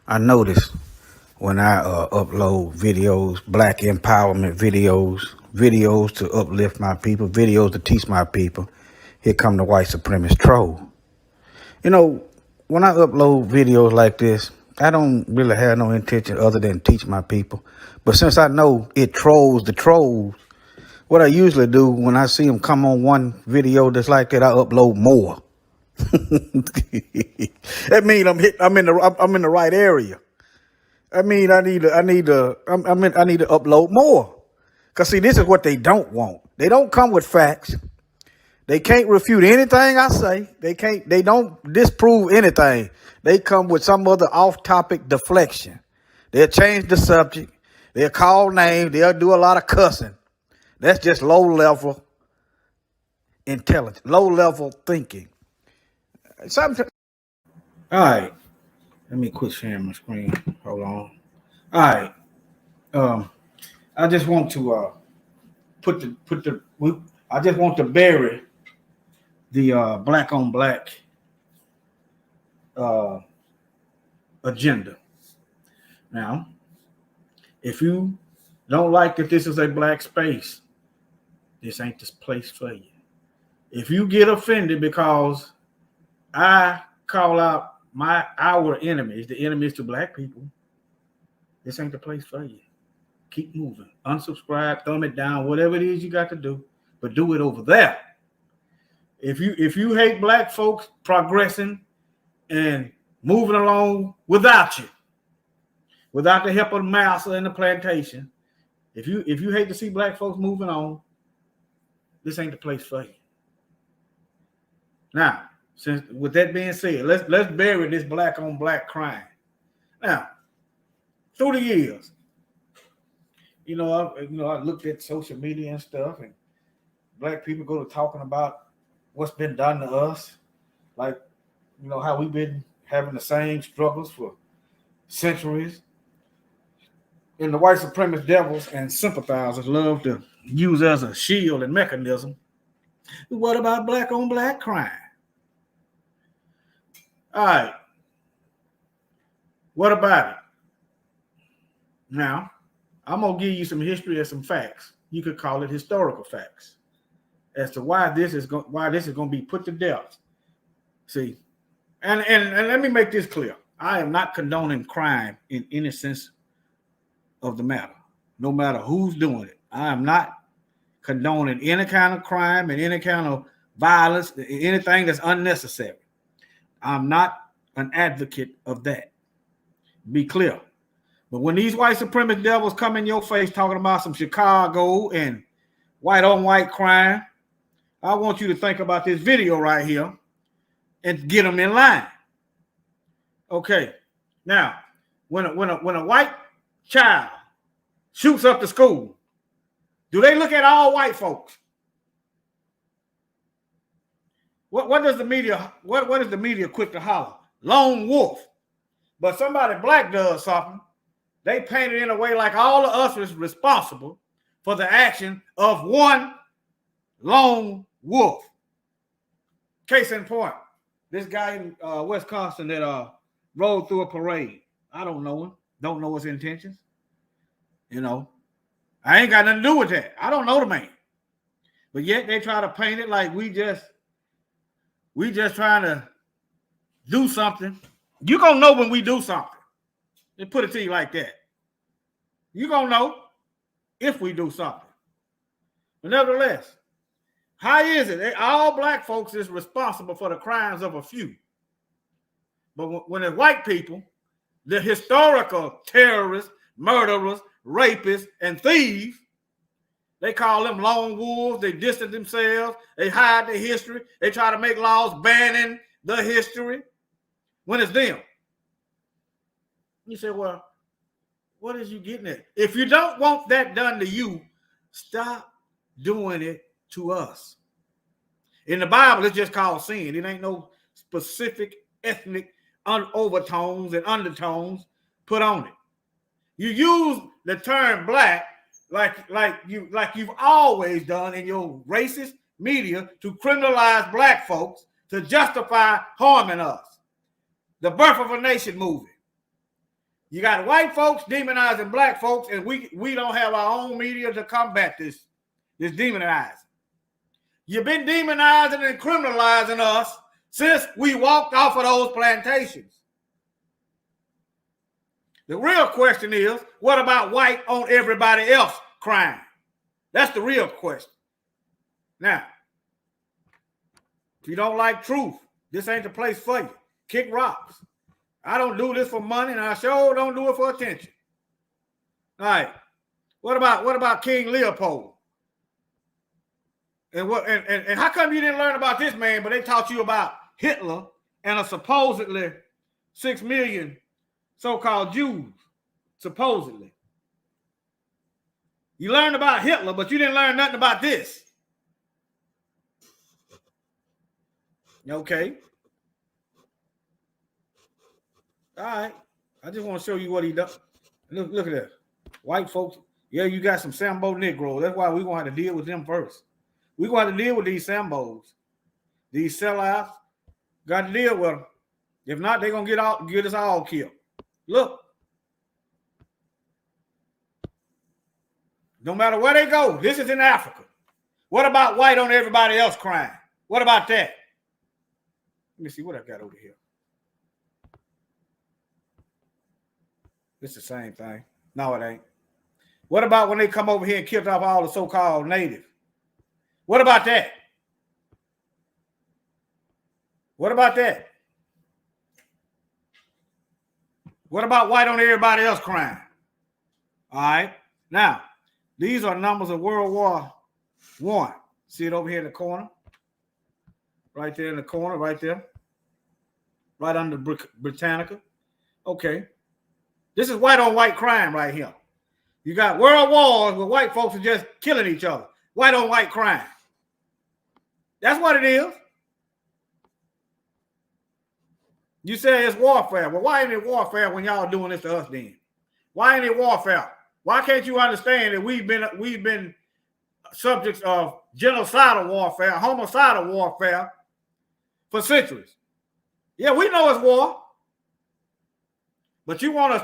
I notice when I upload videos, black empowerment videos, videos to uplift my people, videos to teach my people, here come the white supremacist troll. You know, when I upload videos like this, I don't really have no intention other than teach my people. But since I know it trolls the trolls, what I usually do when I see them come on one video that's like that, I upload more. That means I'm in the right area. I mean, I need to upload more. Cause see, this is what they don't want. They don't come with facts. They can't refute anything I say. They don't disprove anything. They come with some other off-topic deflection. They'll change the subject. They'll call names. They'll do a lot of cussing. That's just low-level intelligence, low-level thinking. Sometimes. All right. Let me quit sharing my screen. Hold on. All right. Um, I just want to I just want to bury the black on black agenda. Now, if you don't like that this is a black space, this ain't this place for you. If you get offended because I call out our enemies, the enemies to black people, this ain't the place for you. Keep moving. Unsubscribe, thumb it down, whatever it is you got to do, but do it over there. If you hate black folks progressing and moving along without you, without the help of the master and the plantation, if you hate to see black folks moving on, this ain't the place for you. Now, since with that being said, let's bury this black on black crime. Now, through the years, I looked at social media and stuff, and black people go to talking about what's been done to us, like how we've been having the same struggles for centuries. And the white supremacist devils and sympathizers love to use as a shield and mechanism. What about black on black crime? All right. What about it? Now, I'm gonna give you some history and some facts. You could call it historical facts as to why this is going to be put to death. See, and let me make this clear. I am not condoning crime in any sense of the matter, no matter who's doing it. I am not condoning any kind of crime and any kind of violence, anything that's unnecessary. I'm not an advocate of that. Be clear. But when these white supremacist devils come in your face talking about some Chicago and white on white crime, I want you to think about this video right here and get them in line. Okay. Now, when a white child shoots up the school, do they look at all white folks? What does the media, what is the media quick to holler? Lone wolf. But somebody black does something, they paint it in a way like all of us is responsible for the action of one lone wolf. Case in point, this guy in Wisconsin that rode through a parade. I don't know him. Don't know his intentions. I ain't got nothing to do with that. I don't know the man. But yet they try to paint it like we just trying to do something. You're going to know when we do something. They put it to you like that. You're going to know if we do something. But nevertheless, how is it that all black folks is responsible for the crimes of a few? But when it's white people, the historical terrorists, murderers, rapists, and thieves, they call them lone wolves. They distance themselves. They hide their history. They try to make laws banning the history when it's them. You say, well, what is you getting at? If you don't want that done to you, stop doing it to us. In the Bible, it's just called sin. It ain't no specific ethnic overtones and undertones put on it. You use the term black like you've always done in your racist media to criminalize black folks to justify harming us. The Birth of a Nation movie. You got white folks demonizing black folks, and we don't have our own media to combat this demonizing. You've been demonizing and criminalizing us since we walked off of those plantations. The real question is, what about white on everybody else crime? That's the real question. Now, if you don't like truth, this ain't the place for you. Kick rocks. I don't do this for money, and I sure don't do it for attention. All right. What about King Leopold? And how come you didn't learn about this man, but they taught you about Hitler and a supposedly 6 million so-called Jews, supposedly. You learned about Hitler, but you didn't learn nothing about this. Okay. All right. I just want to show you what he does. Look at that. White folks. Yeah, you got some Sambo Negroes. That's why we're going to have to deal with them first. We're going to have to deal with these Sambos. These sellouts. Got to deal with them. If not, they're going to get us all killed. Look. No matter where they go, this is in Africa. What about white on everybody else crime? What about that? Let me see what I got over here. It's the same thing. No, it ain't. What about when they come over here and killed off all the so-called natives? What about that? What about that? What about white on everybody else crime? All right. Now, these are numbers of World War I. See it over here in the corner? Right there in the corner, right there. Right under Britannica. Okay. This is white on white crime right here. You got world wars where white folks are just killing each other. White on white crime. That's what it is. You say it's warfare. Well, why ain't it warfare when y'all doing this to us then? Why ain't it warfare? Why can't you understand that we've been subjects of genocidal warfare, homicidal warfare for centuries? Yeah, we know it's war. But you want to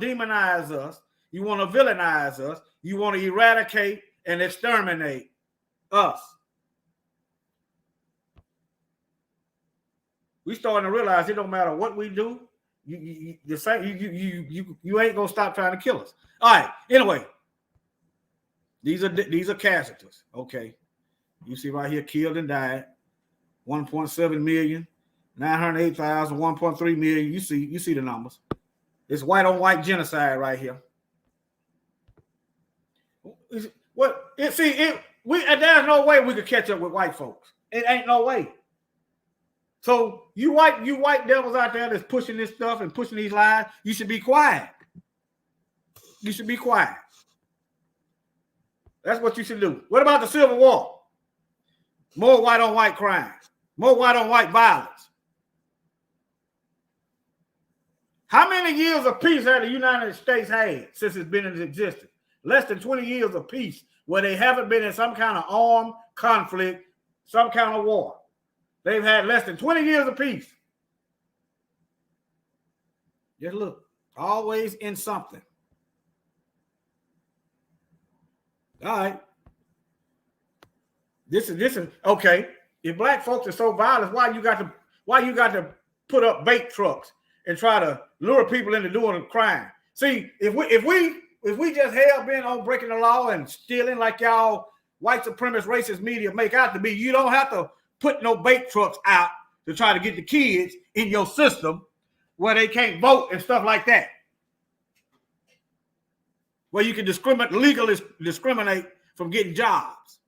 demonize us. You want to villainize us. You want to eradicate and exterminate us. We starting to realize it don't matter what we do. You ain't gonna stop trying to kill us. All right. Anyway, these are casualties. Okay. You see right here, killed and died. 1.7 million. 908,000, 1.3 million. You see the numbers. It's white on white genocide right here. There's no way we could catch up with white folks. It ain't no way. So you white devils out there that's pushing this stuff and pushing these lies, you should be quiet. You should be quiet. That's what you should do. What about the Civil War? More white on white crime. More white on white violence. How many years of peace have the United States had since it's been in existence? Less than 20 years of peace where they haven't been in some kind of armed conflict, some kind of war. They've had less than 20 years of peace. Just look, always in something. All right. This is okay. If black folks are so violent, why you got to put up bait trucks and try to lure people into doing a crime? See, if we just hell bent on breaking the law and stealing like y'all white supremacist racist media make out to be, you don't have to put no bait trucks out to try to get the kids in your system where they can't vote and stuff like that. Where you can legally discriminate from getting jobs.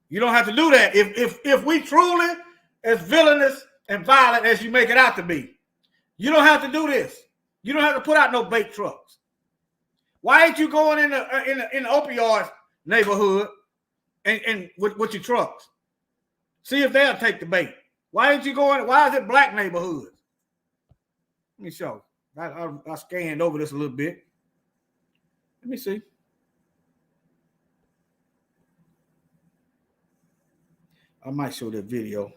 You don't have to do that if we truly as villainous and violent as you make it out to be. You don't have to do this. You don't have to put out no bait trucks. Why ain't you going in the opioid neighborhood and with your trucks? See if they'll take the bait. Why ain't you going? Why is it black neighborhoods? Let me show. I scanned over this a little bit. Let me see. I might show that video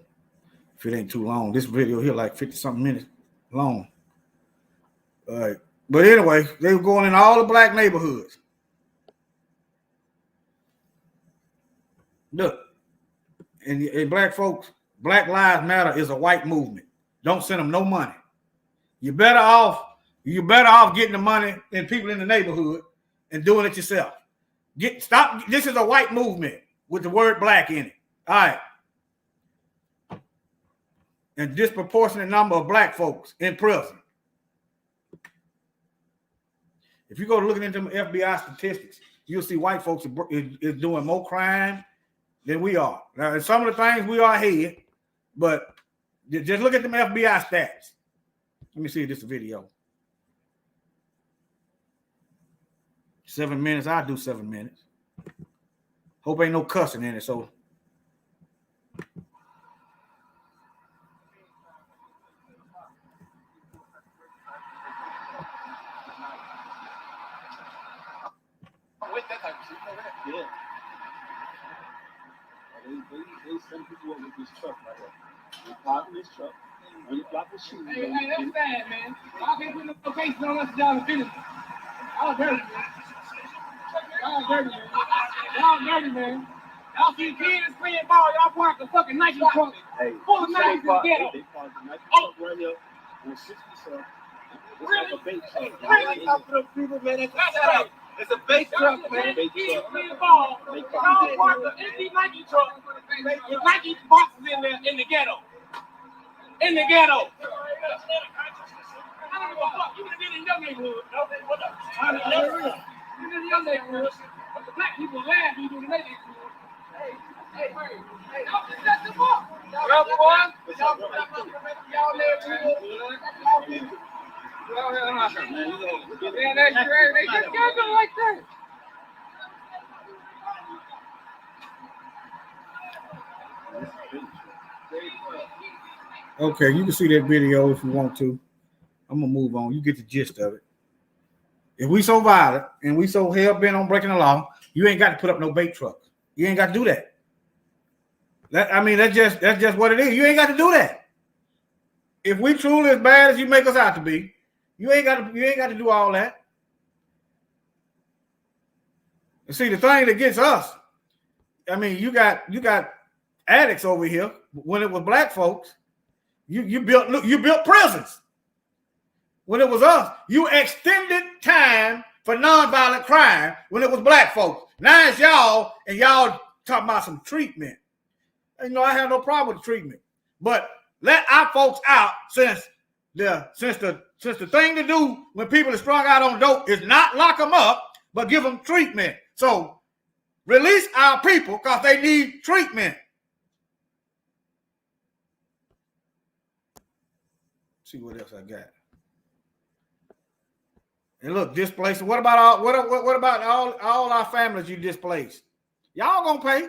if it ain't too long. This video here like 50-something minutes long. All right. But anyway, they were going in all the black neighborhoods. Look, and black folks, Black Lives Matter is a white movement. Don't send them no money. You're better off getting the money than people in the neighborhood and doing it yourself. Stop. This is a white movement with the word black in it. All right. And disproportionate number of black folks in prison. If you go looking into them FBI statistics, you'll see white folks is doing more crime than we are. Now, some of the things we are ahead, but just look at them FBI stats. Let me see if this is a video. 7 minutes. I'll do 7 minutes. Hope ain't no cussing in it, so. With that type of shit, yeah. They send people up with this truck right there. They park in this truck. When you block the shoe. Hey, that's bad, man. Y'all can't put no cases on us, y'all finish. Y'all dirty, man. Y'all dirty, man. Y'all dirty, man. Y'all see kids playing ball, y'all park the fucking Nike truck. Hey, full of Nike in the ghetto. They park the Nike truck right here on 60 something. It's like a bait truck. Really? Up for the people, man. That's right. It's a bait truck, man. Kids playing ball. Y'all park the empty Nike truck with Nike boxes in the ghetto. In the ghetto. I don't give a fuck. You would have been in your neighborhood. You in your neighborhood. But the black people laugh you do in their neighborhood. Hey, y'all just set them up. Y'all live real. Man, that's great. They just got them like that. Okay, you can see that video if you want to. I'm gonna move on. You get the gist of it. If we so violent and we so hell bent on breaking the law, you ain't got to put up no bait trucks. You ain't got to do that. That's just what it is. You ain't got to do that. If we truly as bad as you make us out to be, you ain't got to do all that. And see, the thing that gets us, you got addicts over here. When it was black folks, you built prisons. When it was us, you extended time for nonviolent crime when it was black folks. Now it's y'all, and y'all talking about some treatment. And, I have no problem with the treatment. But let our folks out since the thing to do when people are strung out on dope is not lock them up, but give them treatment. So release our people because they need treatment. See what else I got. And look, displaced. What about all our families you displaced? Y'all gonna pay.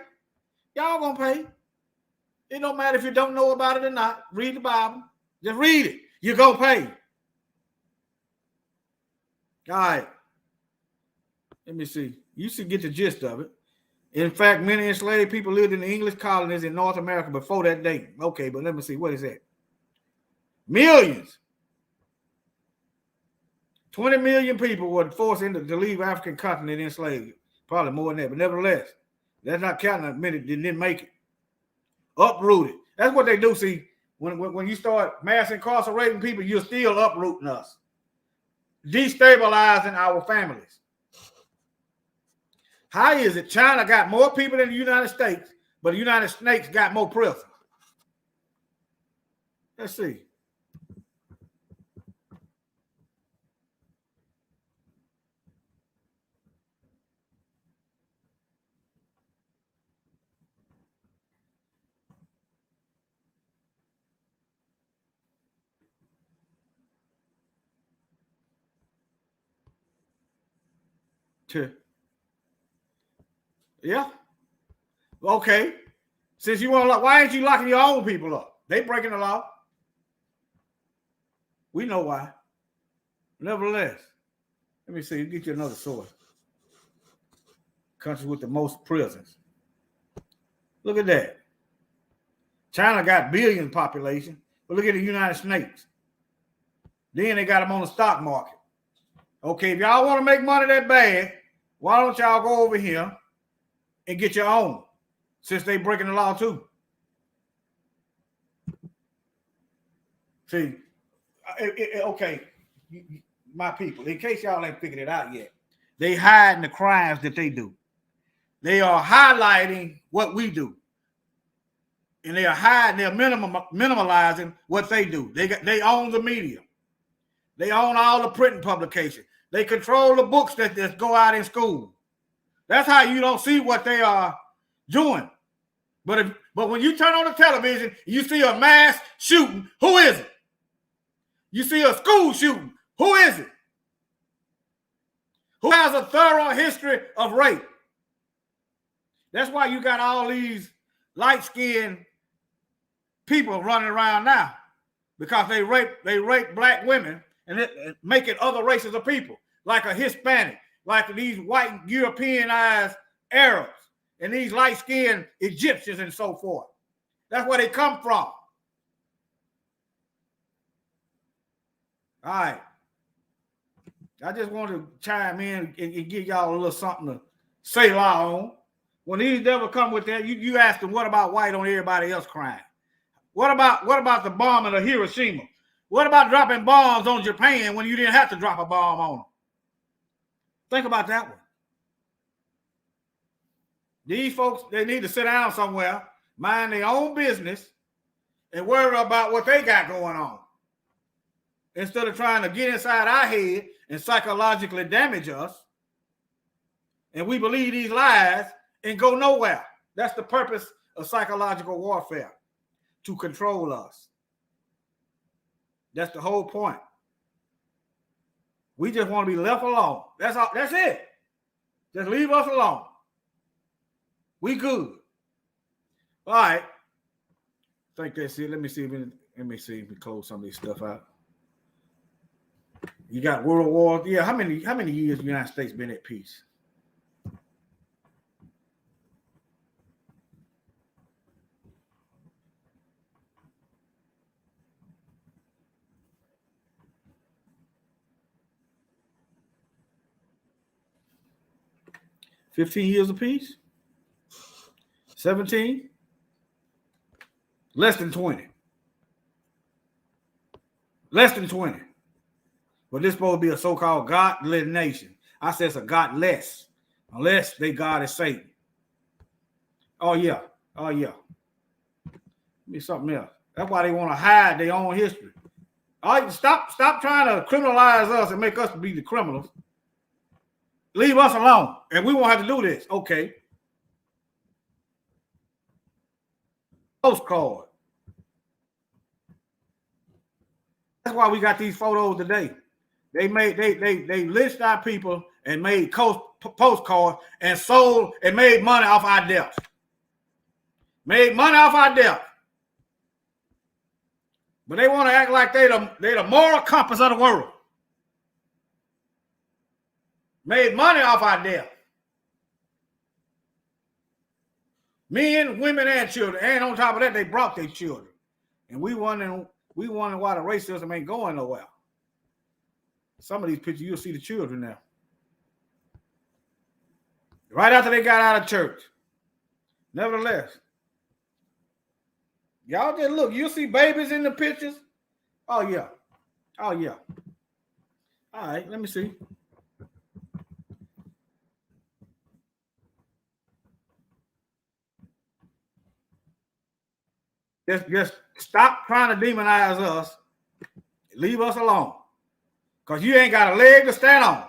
Y'all gonna pay. It don't matter if you don't know about it or not. Read the Bible. Just read it. You're gonna pay. All right. Let me see. You should get the gist of it. In fact, many enslaved people lived in the English colonies in North America before that date. Okay, but let me see. What is that? Millions. 20 million people were forced to leave African continent enslaved. Probably more than that, but nevertheless, that's not counting the many that didn't make it. Uprooted. That's what they do. See, when you start mass incarcerating people, you're still uprooting us, destabilizing our families. How is it China got more people than the United States, but the United States got more prisons? Let's see. Yeah. Okay. Since you want to lock, why ain't you locking your own people up? They breaking the law. We know why. Nevertheless, let me see. Get you another source. Country with the most prisons. Look at that. China got billion population, but look at the United States. Then they got them on the stock market. Okay, if y'all want to make money that bad, why don't y'all go over here and get your own, since they breaking the law too? See, okay, my people, in case y'all ain't figured it out yet, they hiding the crimes that they do. They are highlighting what we do. And they are hiding, they're minimalizing what they do. They own the media. They own all the printing publications. They control the books that go out in school. That's how you don't see what they are doing. But when you turn on the television, you see a mass shooting. Who is it? You see a school shooting. Who is it? Who has a thorough history of rape? That's why you got all these light-skinned people running around now, because they rape black women and make it other races of people, like a Hispanic, like these white Europeanized Arabs and these light-skinned Egyptians and so forth. That's where they come from. All right. I just want to chime in and give y'all a little something to say on. When these devils come with that, you ask them, what about white on everybody else crying? What about the bombing of Hiroshima? What about dropping bombs on Japan when you didn't have to drop a bomb on them? Think about that one. These folks, they need to sit down somewhere, mind their own business, and worry about what they got going on, instead of trying to get inside our head and psychologically damage us. And we believe these lies and go nowhere. That's the purpose of psychological warfare, to control us. That's the whole point. We just want to be left alone. That's all. That's it. Just leave us alone. We good. All right. I think that's it. Let me see if we close some of this stuff out. You got World War. Yeah, how many years the United States been at peace? $15 years of peace? 17? Less than 20. Less than 20. But this supposed to be a so-called godless nation. I said it's a godless, unless they God is Satan. Oh yeah. Be something else. That's why they want to hide their own history. All right, stop trying to criminalize us and make us be the criminals. Leave us alone, and we won't have to do this. Okay. Postcard. That's why we got these photos today. They lynched our people and made postcards and sold and made money off our deaths. Made money off our deaths. But they want to act like they the moral compass of the world. Made money off our death. Men, women, and children. And on top of that, they brought their children. And we wondering why the racism ain't going nowhere. Some of these pictures, you'll see the children now. Right after they got out of church. Nevertheless, y'all just look. You'll see babies in the pictures. Oh, yeah. All right, let me see. Just stop trying to demonize us. Leave us alone. Because you ain't got a leg to stand on.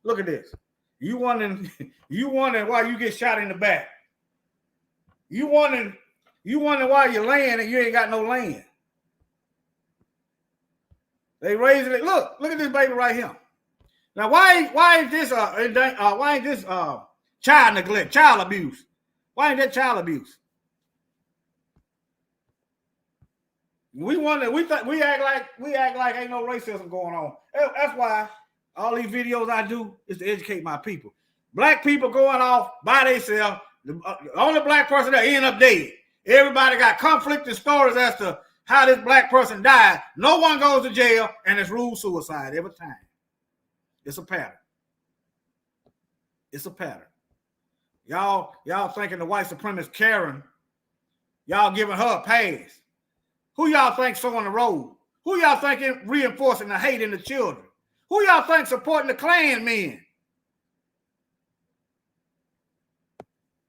Look at this. You wondering why you get shot in the back. You wondering why you're laying and you ain't got no land. They raising it. Look at this baby right here. Now, why ain't this child neglect, child abuse? Why ain't that child abuse? We act like ain't no racism going on. That's why all these videos I do is to educate my people. Black people going off by themselves. The only black person that end up dead. Everybody got conflicting stories as to how this black person died. No one goes to jail, and it's ruled suicide every time. It's a pattern. It's a pattern. Y'all thinking the white supremacist Karen, y'all giving her a pass. Who y'all think sowing the road? Who y'all think reinforcing the hate in the children? Who y'all think supporting the Klan men?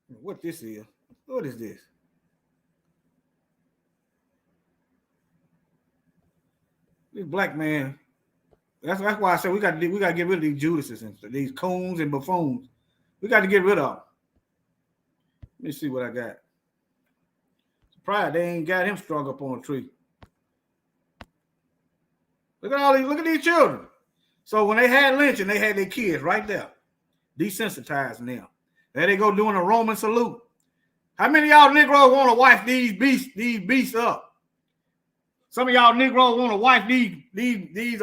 What this is? What is this? This black man. That's why I said we got to get rid of these Judases and these coons and buffoons. We got to get rid of them. Let me see what I got. Surprised they ain't got him strung up on a tree. Look at these children. So when they had lynching, they had their kids right there, desensitizing them. There they go doing a Roman salute. How many of y'all Negroes want to wife these beasts up? Some of y'all Negroes want to wife these beasts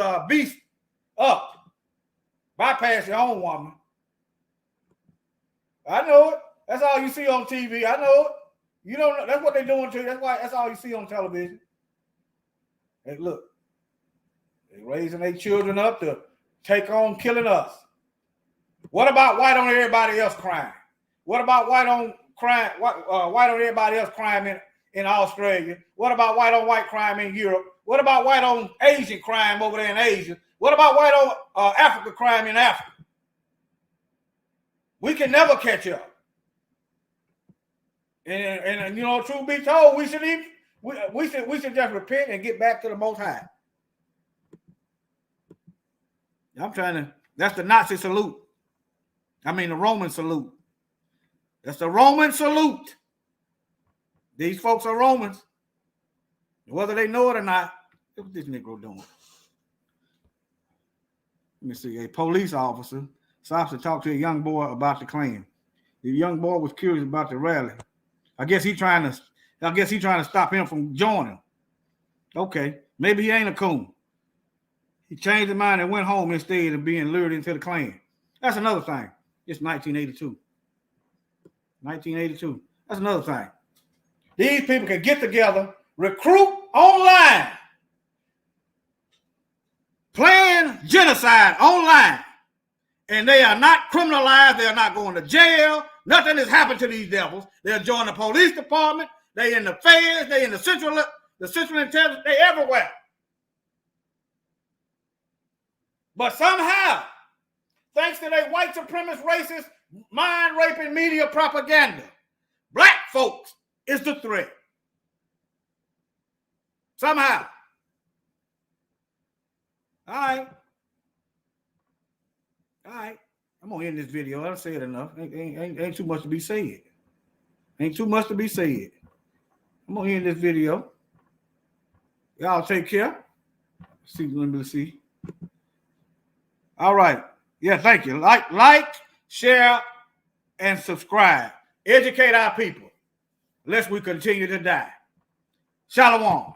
up. Bypass your own woman. I know it. That's all you see on TV. I know it. You don't know. That's what they're doing to you. That's all you see on television. Hey, look. They're raising their children up to take on killing us. What about white on everybody else crime? What about white on crime? White on everybody else crime in Australia? What about white on white crime in Europe? What about white on Asian crime over there in Asia? What about white on Africa crime in Africa? We can never catch up. And you know, truth be told, we should just repent and get back to the Most High. That's the Nazi salute. I mean the Roman salute. That's the Roman salute. These folks are Romans. Whether they know it or not, look what this Negro doing. Let me see. A police officer stops to talk to a young boy about the Klan. The young boy was curious about the rally. I guess he's trying to stop him from joining. Okay, maybe he ain't a coon. He changed his mind and went home instead of being lured into the Klan. That's another thing. It's 1982. 1982. That's another thing. These people can get together, recruit online, plan genocide online, and they are not criminalized. They are not going to jail. Nothing has happened to these devils. They'll join the police department. They in the feds. They in the central intelligence. They everywhere. But somehow, thanks to their white supremacist, racist, mind-raping media propaganda, black folks is the threat. Somehow. All right. I'm going to end this video. I've said enough. Ain't too much to be said. Ain't too much to be said. I'm going to end this video. Y'all take care. Let me see. All right. Yeah, thank you. Like, share, and subscribe. Educate our people, lest we continue to die. Shalom.